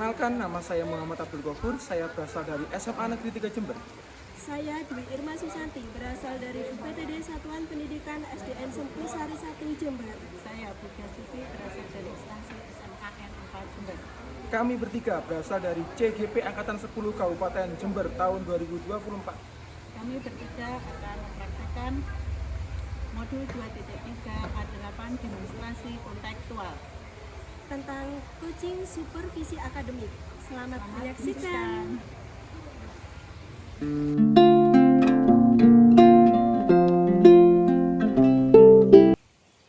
Perkenalkan, nama saya Muhammad Abdul Ghafur. Saya berasal dari SMA Negeri 3 Jember. Saya Dwi Irma Susanti, berasal dari UPTD Satuan Pendidikan SDN Sempur Sari 1 Jember. Saya Budia Sufi, berasal dari instansi SMKN 4 Jember. Kami bertiga berasal dari CGP Angkatan 10 Kabupaten Jember tahun 2024. Kami bertiga akan mempraktikkan modul 2.3 A8 demonstrasi kontekstual Tentang coaching supervisi akademik. Selamat menyaksikan.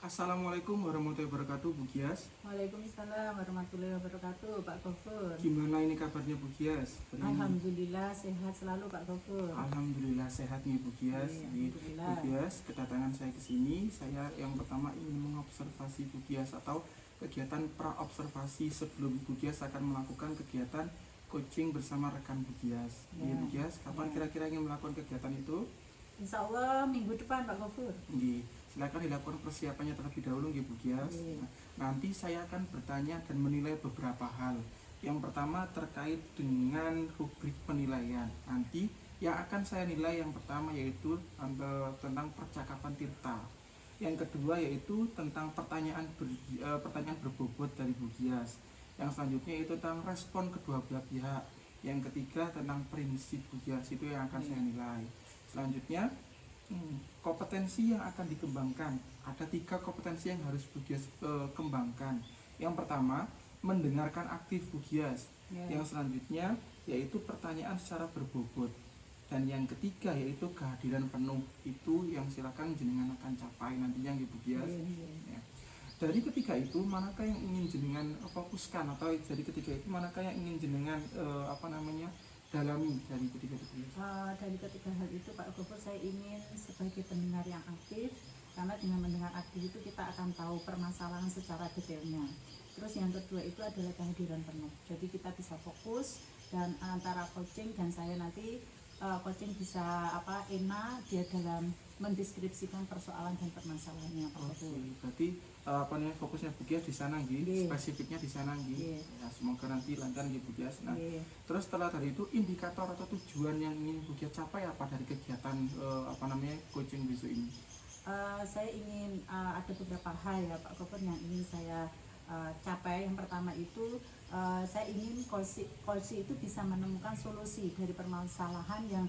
Assalamualaikum warahmatullahi wabarakatuh, Bu Gias. Waalaikumsalam warahmatullahi wabarakatuh, Pak Ghafur. Gimana ini kabarnya, Bu Gias? Alhamdulillah sehat selalu, Pak Ghafur. Alhamdulillah sehat nih, Bu Gias. Alhamdulillah. Bu Gias, kedatangan saya ke sini, saya yang pertama ingin mengobservasi Bu Gias atau kegiatan pra-observasi sebelum Bu Gias akan melakukan kegiatan coaching bersama rekan Bu Gias. Ya. Bu Gias, kapan Ya. kira-kira ingin melakukan kegiatan itu? Insya Allah minggu depan, Pak Ghafur. Silakan dilakukan persiapannya terlebih dahulu, Bu Gias. Iya. Nanti saya akan bertanya dan menilai beberapa hal. Yang pertama terkait dengan rubrik penilaian. Nanti yang akan saya nilai yang pertama yaitu tentang percakapan tirta. Yang kedua yaitu tentang pertanyaan berbobot dari Bu Gias. Yang selanjutnya itu tentang respon kedua belah pihak. Yang ketiga tentang prinsip Bu Gias, itu yang akan saya nilai. Selanjutnya kompetensi yang akan dikembangkan. Ada 3 kompetensi yang harus Bu Gias kembangkan. Yang pertama, mendengarkan aktif Bu Gias. Ya. Yang selanjutnya yaitu pertanyaan secara berbobot. Dan yang ketiga yaitu kehadiran penuh. Itu yang silakan jenengan akan capai nantinya Bu Gias. Ya. Dari ketiga itu manakah yang ingin jenengan fokuskan, atau dari ketiga itu manakah yang ingin jenengan dalami dari ketiga itu? Dari ketiga hal itu, Pak Ghafur, saya ingin sebagai pendengar yang aktif, karena dengan mendengar aktif itu kita akan tahu permasalahan secara detailnya. Terus yang kedua itu adalah kehadiran penuh, jadi kita bisa fokus, dan antara coaching dan saya nanti coaching bisa enak dia dalam mendeskripsikan persoalan dan permasalahannya, Pak Ghafur. Berarti fokusnya Bu Gias di sana Iya. spesifiknya di sana Iya. Ya, semoga nanti lancar Bu Gias. Nah, Iya. terus setelah dari itu indikator atau tujuan yang ingin Bu Gias capai apa dari kegiatan coaching besok ini? Saya ingin ada beberapa hal ya, Pak Ghafur, yang ingin saya capai. Yang pertama itu saya ingin coach itu bisa menemukan solusi dari permasalahan yang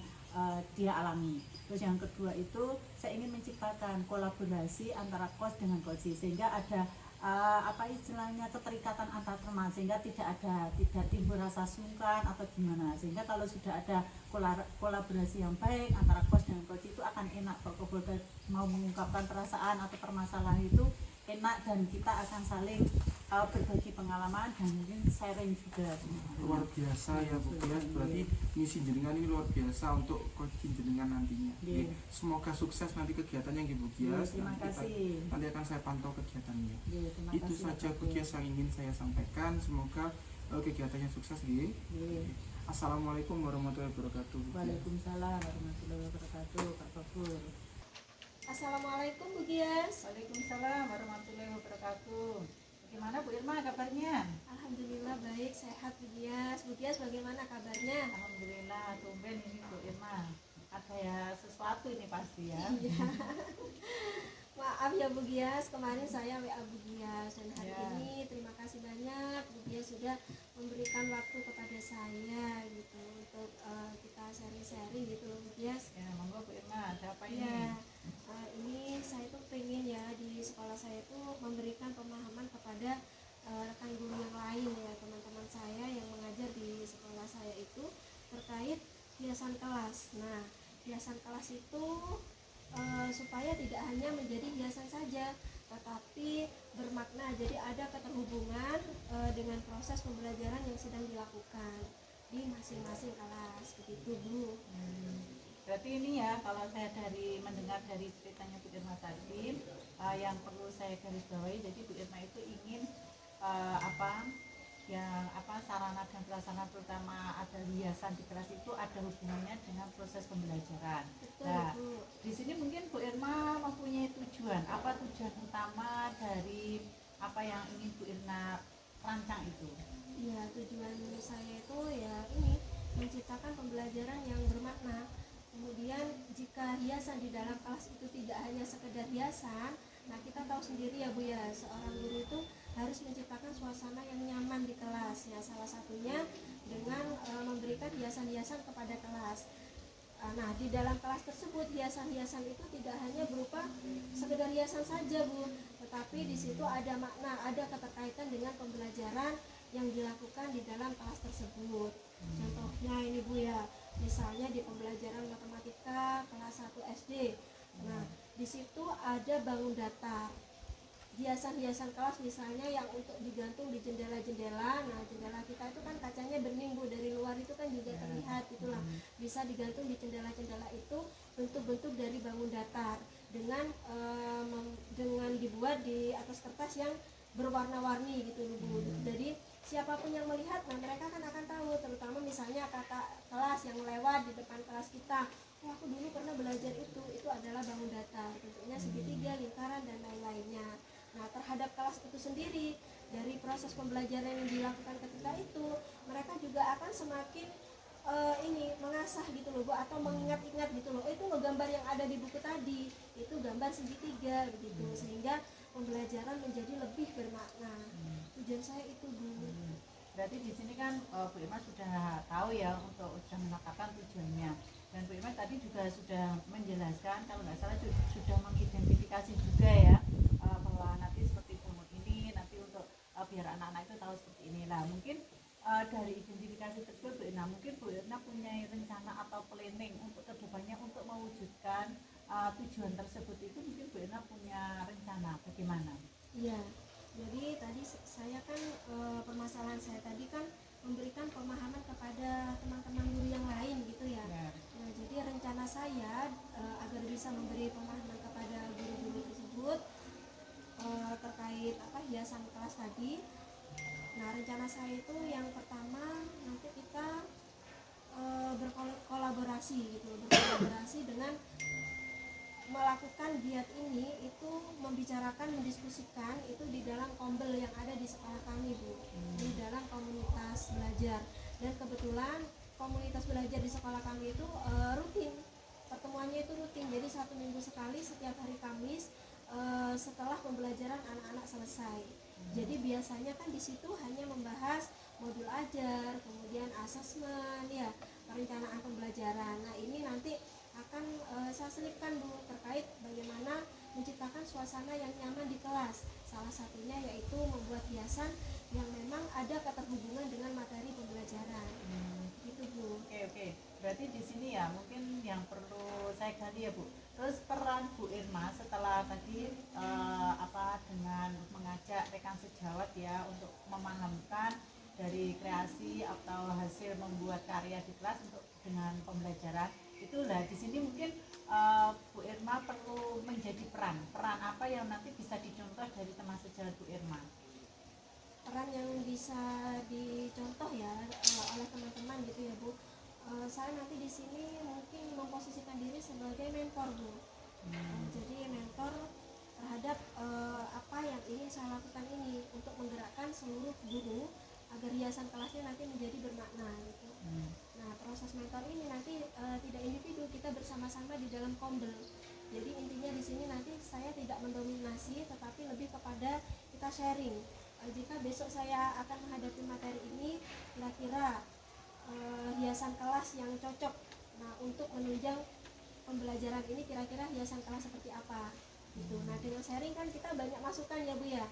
dia alami. Terus yang kedua itu saya ingin menciptakan kolaborasi antara coach dengan coach, sehingga ada istilahnya keterikatan antar teman, sehingga tidak timbul rasa sungkan atau gimana, sehingga kalau sudah ada kolaborasi yang baik antara coach dengan coach itu akan enak. Kalau mau mengungkapkan perasaan atau permasalahan itu enak, dan kita akan saling berbagi pengalaman dan mungkin sharing juga. Luar biasa ya Bu Gias, berarti misi jenengan ini luar biasa untuk coaching jenengan nantinya. Iya. Semoga sukses nanti kegiatannya Bu Gias. Terima kasih. Nanti akan saya pantau kegiatannya. Terima Itu kasih, saja Pak Bu Gias yang ingin saya sampaikan. Semoga kegiatannya sukses. Iya. Assalamualaikum warahmatullahi wabarakatuh. Waalaikumsalam warahmatullahi wabarakatuh, Pak Ghafur. Assalamualaikum Bu Gias. Waalaikumsalam warahmatullahi wabarakatuh. Bagaimana Bu Irma kabarnya? Alhamdulillah baik, sehat Bu Gias. Bu Gias bagaimana kabarnya? Alhamdulillah, tumben ini Bu Irma. Ada ya sesuatu ini pasti ya. Iya. Maaf ya Bu Gias, kemarin saya WA Bu Gias, dan hari Ya. ini terima kasih banyak Bu Gias sudah memberikan waktu kepada saya gitu untuk kita sharing-sharing gitu loh Bu Gias. Ya, monggo Bu Irma, ada apa ini? Ya, ini saya tuh pengen ya di sekolah saya tuh memberikan pemahaman kepada rekan guru yang lain ya, teman-teman saya yang mengajar di sekolah saya itu terkait hiasan kelas. Nah, hiasan kelas itu supaya tidak hanya menjadi hiasan saja, tetapi bermakna, jadi ada keterhubungan dengan proses pembelajaran yang sedang dilakukan di masing-masing kelas, begitu Bu. Berarti ini ya, kalau saya mendengar dari ceritanya Bu Irma tadi, yang perlu saya garis bawahi, jadi Bu Irma itu ingin sarana dan prasarana, terutama ada hiasan di kelas itu ada hubungannya dengan proses pembelajaran. Betul, Nah, Bu. di sini mungkin Bu Irma mempunyai tujuan. Apa tujuan utama dari apa yang ingin Bu Irma rancang itu? Ya, tujuan saya itu ya ini menciptakan pembelajaran yang bermakna. Kemudian jika hiasan di dalam kelas itu tidak hanya sekedar hiasan, nah kita tahu sendiri ya Bu ya, seorang guru itu harus menciptakan suasana yang nyaman di kelas. Ya, salah satunya dengan memberikan hiasan-hiasan kepada kelas. Nah, di dalam kelas tersebut hiasan-hiasan itu tidak hanya berupa sekedar hiasan saja Bu, tetapi di situ ada makna, ada keterkaitan dengan pembelajaran yang dilakukan di dalam kelas tersebut. Contohnya ini Bu ya, misalnya di pembelajaran matematika kelas 1 SD. Nah, di situ ada bangun datar. Hiasan-hiasan kelas misalnya yang untuk digantung di jendela-jendela. Nah, jendela kita itu kan kacanya bening Bu, dari luar itu kan juga terlihat itulah. Bisa digantung di jendela-jendela itu bentuk-bentuk dari bangun datar dengan dibuat di atas kertas yang berwarna-warni gitu Bu. Jadi siapapun yang melihat, nah mereka kan akan tahu, terutama misalnya kakak kelas yang lewat di depan kelas kita, oh aku dulu pernah belajar itu adalah bangun datar, bentuknya segitiga, lingkaran dan lain-lainnya. Nah, terhadap kelas itu sendiri, dari proses pembelajaran yang dilakukan ketika itu, mereka juga akan semakin mengasah gitu loh Bu, atau mengingat-ingat gitu loh, itu loh gambar yang ada di buku tadi, itu gambar segitiga begitu, sehingga pembelajaran menjadi lebih bermakna. Tujuan saya itu Bu. Berarti di sini kan Bu Irma sudah tahu ya, untuk sudah menetapkan tujuannya, dan Bu Irma tadi juga sudah menjelaskan, kalau nggak salah sudah mengidentifikasi juga ya, bahwa nanti seperti pungut ini nanti untuk biar anak-anak itu tahu seperti inilah. Mungkin dari identifikasi tersebut Bu Irma, mungkin Bu Irma punya rencana atau planning untuk kedepannya untuk mewujudkan tujuan tersebut itu, mungkin Bu Irma punya rencana bagaimana? Iya, jadi tadi saya kan permasalahan saya tadi kan memberikan pemahaman kepada teman-teman guru yang lain gitu ya. Nah, jadi rencana saya agar bisa memberi pemahaman kepada guru-guru tersebut terkait hiasan kelas tadi. Nah, rencana saya itu yang pertama nanti kita berkolaborasi dengan melakukan giat ini, itu membicarakan, mendiskusikan itu di dalam kombel yang ada di sekolah kami Bu, di dalam komunitas belajar. Dan kebetulan komunitas belajar di sekolah kami itu rutin, pertemuannya itu rutin, jadi 1 minggu sekali setiap hari Kamis setelah pembelajaran anak-anak selesai. Jadi biasanya kan di situ hanya membahas modul ajar, kemudian asesmen ya, perencanaan pembelajaran. Nah, ini nanti akan saya selipkan Bu, terkait bagaimana menciptakan suasana yang nyaman di kelas. Salah satunya yaitu membuat hiasan yang memang ada keterhubungan dengan materi pembelajaran. Gitu Bu. Oke. Berarti di sini ya mungkin yang perlu saya gali ya Bu. Terus peran Bu Irma setelah tadi dengan mengajak rekan sejawat ya untuk memahamkan dari kreasi atau hasil membuat karya di kelas untuk dengan pembelajaran, itulah di sini mungkin Bu Irma perlu menjadi peran apa yang nanti bisa dicontoh dari teman sejawat Bu Irma? Peran yang bisa dicontoh ya oleh teman-teman gitu ya Bu. Saya nanti di sini mungkin memposisikan diri sebagai mentor Bu. Jadi mentor terhadap apa yang ingin saya lakukan ini, untuk menggerakkan seluruh guru agar hiasan kelasnya nanti menjadi bermakna gitu. Nah, proses mentor ini nanti tidak individu, kita bersama-sama di dalam kombel. Jadi intinya di sini nanti saya tidak mendominasi, tetapi lebih kepada kita sharing. Jika besok saya akan menghadapi materi ini, kira-kira hiasan kelas yang cocok, nah untuk menunjang pembelajaran ini kira-kira hiasan kelas seperti apa gitu. Nah, dengan sharing kan kita banyak masukan ya Bu ya.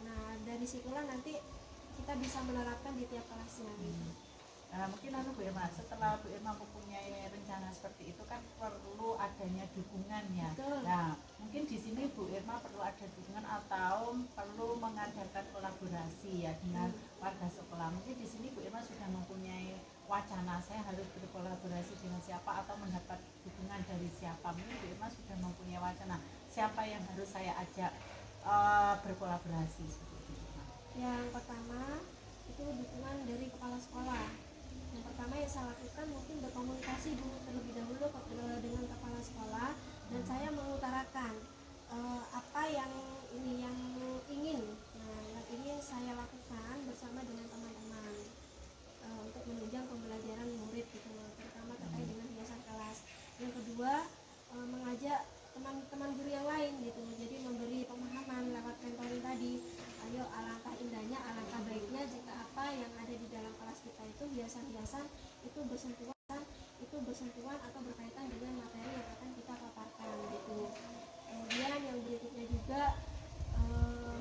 Nah, dari situlah nanti kita bisa menerapkan di tiap kelasnya gitu. Mungkin Bu Irma, setelah Bu Irma mempunyai rencana seperti itu kan perlu adanya dukungan ya. Betul. Nah, mungkin di sini Bu Irma perlu ada dukungan atau perlu mengadakan kolaborasi ya dengan warga sekolah. Mungkin di sini Bu Irma sudah mempunyai wacana, saya harus berkolaborasi dengan siapa atau mendapat dukungan dari siapa. Mungkin Bu Irma sudah mempunyai wacana, siapa yang harus saya ajak berkolaborasi seperti itu. Yang pertama itu dukungan dari kepala sekolah. Yang pertama yang saya lakukan mungkin berkomunikasi dulu terlebih dahulu dengan kepala sekolah, dan saya mengutarakan apa yang ingin saya lakukan bersama dengan teman-teman untuk menunjang pembelajaran murid gitu, terutama terkait dengan hiasan kelas. Yang kedua, mengajak teman-teman guru yang lain gitu, jadi memberi pemahaman lewat mentoring tadi. Ayo, alangkah indahnya, alangkah baiknya jika apa yang ada di dalam kelas kita itu hiasan-hiasan itu bersentuhan atau berkaitan dengan materi yang akan kita paparkan gitu. Kemudian yang berikutnya juga,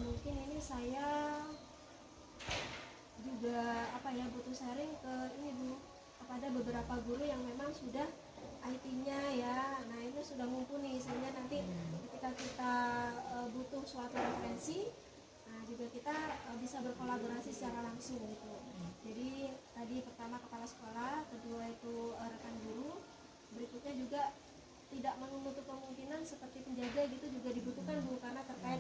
mungkin ini saya juga butuh sharing ke ini Bu, kepada beberapa guru yang memang sudah IT-nya ya, nah ini sudah mumpuni sehingga nanti ketika kita butuh suatu referensi, nah juga kita bisa berkolaborasi secara langsung gitu. Jadi tadi pertama kepala sekolah, kedua itu rekan guru, berikutnya juga tidak menutup kemungkinan seperti penjaga gitu juga dibutuhkan Bu, karena terkait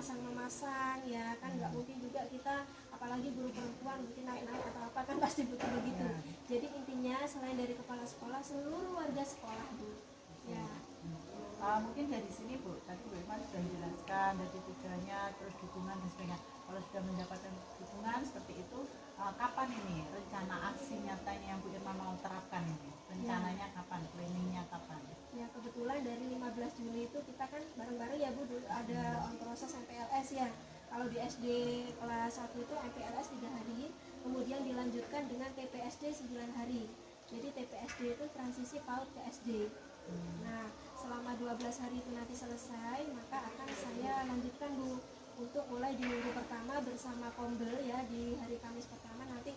memasang ya kan, nggak mungkin juga kita, apalagi guru perempuan mungkin naik-naik atau apa kan pasti butuh begitu. Jadi intinya selain dari kepala sekolah, seluruh warga sekolah Bu ya. Mungkin dari sini Bu, tadi Bu Irma sudah menjelaskan dari tujuannya, terus dukungan dan sebagainya. Kalau sudah mendapatkan dukungan seperti itu, kapan ini rencana aksi nyatanya yang Bu Irma mau terapkan ini? Rencananya kapan? Planningnya kapan? Ya kebetulan dari 15 Juli itu kita kan bareng-bareng ya Bu, ada proses MPLS ya. Kalau di SD kelas 1 itu MPLS 3 hari, kemudian dilanjutkan dengan TPSD 9 hari. Jadi TPSD itu transisi PAUD ke SD. Nah, selama 12 hari itu nanti selesai, maka akan saya lanjutkan Bu untuk mulai di minggu pertama bersama Kombel ya, di hari Kamis pertama nanti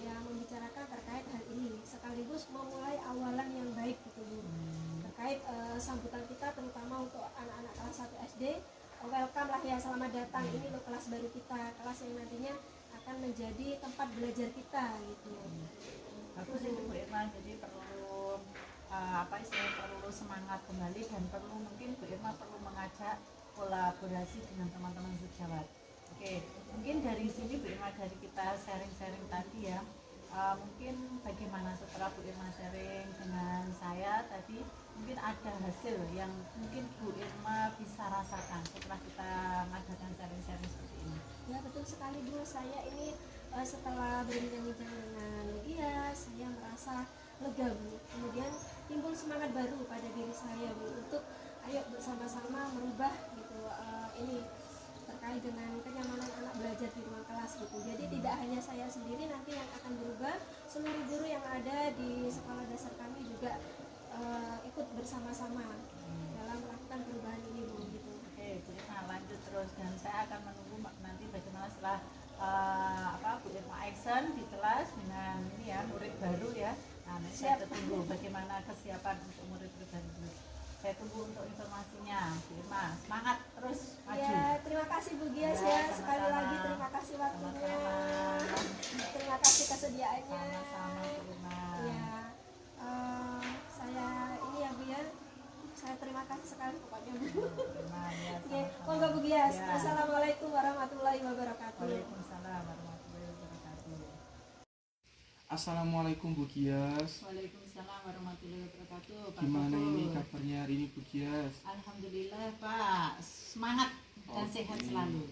ya membicarakan terkait hal ini, sekaligus memulai awalan yang baik gitu Bu, terkait sambutan kita terutama untuk anak-anak kelas 1 SD. Welcome lah ya, selamat datang, ini loh kelas baru kita, kelas yang nantinya akan menjadi tempat belajar kita gitu. Bagus itu Bu Irma, jadi perlu perlu semangat kembali, dan perlu mungkin Bu Irma perlu mengajak kolaborasi dengan teman-teman sejawat. Oke, mungkin dari sini Bu Irma, dari kita sharing-sharing tadi ya, mungkin bagaimana setelah Bu Irma sharing dengan saya tadi, mungkin ada hasil yang mungkin Bu Irma bisa rasakan setelah kita mengadakan sharing-sharing seperti ini. Ya betul sekali Bu, saya ini setelah berbincang-bincang dengan dia, saya merasa lega Bu, kemudian timbul semangat baru pada diri saya Bu, untuk ayo bersama-sama merubah gitu ini terkait dengan kenyamanan anak belajar di ruang kelas gitu. Jadi tidak hanya saya sendiri nanti yang akan berubah, seluruh guru yang ada di sekolah dasar kami juga ikut bersama-sama dalam melakukan perubahan ini Bu gitu. Oke, Bu Irma lanjut terus, dan saya akan menunggu nanti bagaimana setelah Bu Irma action di kelas dengan ini ya, murid baru ya. Nah, nanti saya tunggu bagaimana kesiapan untuk murid-murid baru. Saya tunggu untuk informasinya, Bu Irma. Semangat terus maju. Ya, terima kasih Bu Gias ya, sekali lagi terima kasih waktunya. Terima kasih kesediaannya. Sama-sama Bu Irma. Ya, saya ini ya Bu ya, saya terima kasih sekali pokoknya Bu. Ya, Oke, monggo Bu Gias. Ya. Assalamualaikum warahmatullahi wabarakatuh. Waalaikumsalam warahmatullahi wabarakatuh. Assalamualaikum Bu Gias. Waalaikumsalam warahmatullahi wabarakatuh. Pak Gimana Koko? ini kabarnya hari ini Bu Gias? Alhamdulillah Pak, semangat dan sehat selalu.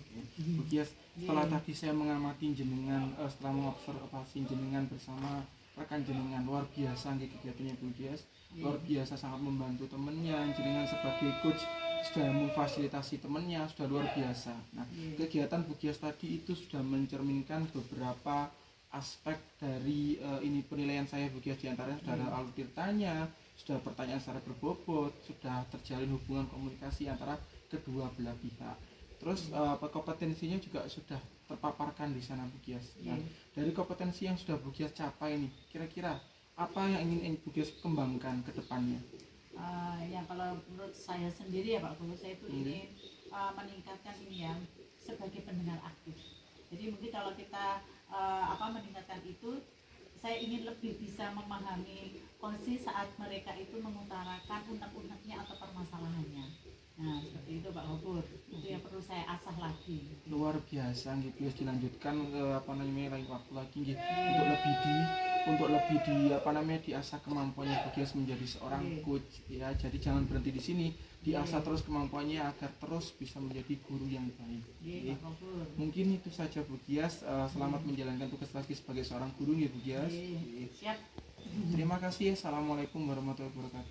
Bu Gias, setelah tadi saya mengamati jenengan, setelah mengobservasi jenengan bersama rekan jenengan, luar biasa nggih kegiatannya Bu Gias. Luar biasa, sangat membantu temennya, jenengan sebagai coach sudah memfasilitasi temennya, sudah luar biasa. Nah, kegiatan Bu Gias tadi itu sudah mencerminkan beberapa aspek dari ini penilaian saya Bu Gias, diantaranya sudah ada alur tirtanya, sudah pertanyaan secara berbobot, sudah terjalin hubungan komunikasi antara kedua belah pihak. Terus kompetensinya juga sudah terpaparkan di sana Bu Gias. Nah, dari kompetensi yang sudah Bu Gias capai ini, kira-kira apa yang ingin Bu Gias kembangkan ke depannya? Yang kalau menurut saya sendiri ya Pak Guru, saya itu ingin meningkatkan ini ya, sebagai pendengar aktif. Jadi mungkin kalau kita meningkatkan itu, saya ingin lebih bisa memahami kondisi saat mereka itu mengutarakan unek-uneknya atau permasalahannya. Nah, seperti itu Pak Gopur. Itu yang perlu saya asah lagi. Luar biasa nggih Bias, dilanjutkan apa namanya lain waktu lagi nggih untuk lebih di apa namanya diasah kemampuannya Bu Gias menjadi seorang coach ya. Jadi jangan berhenti di sini, diasah terus kemampuannya agar terus bisa menjadi guru yang baik. Iya, Pak Gopur. Mungkin itu saja Bu Gias. Selamat menjalankan tugas lagi sebagai seorang guru ya Bu Gias. Siap. Terima kasih. Assalamualaikum warahmatullahi wabarakatuh.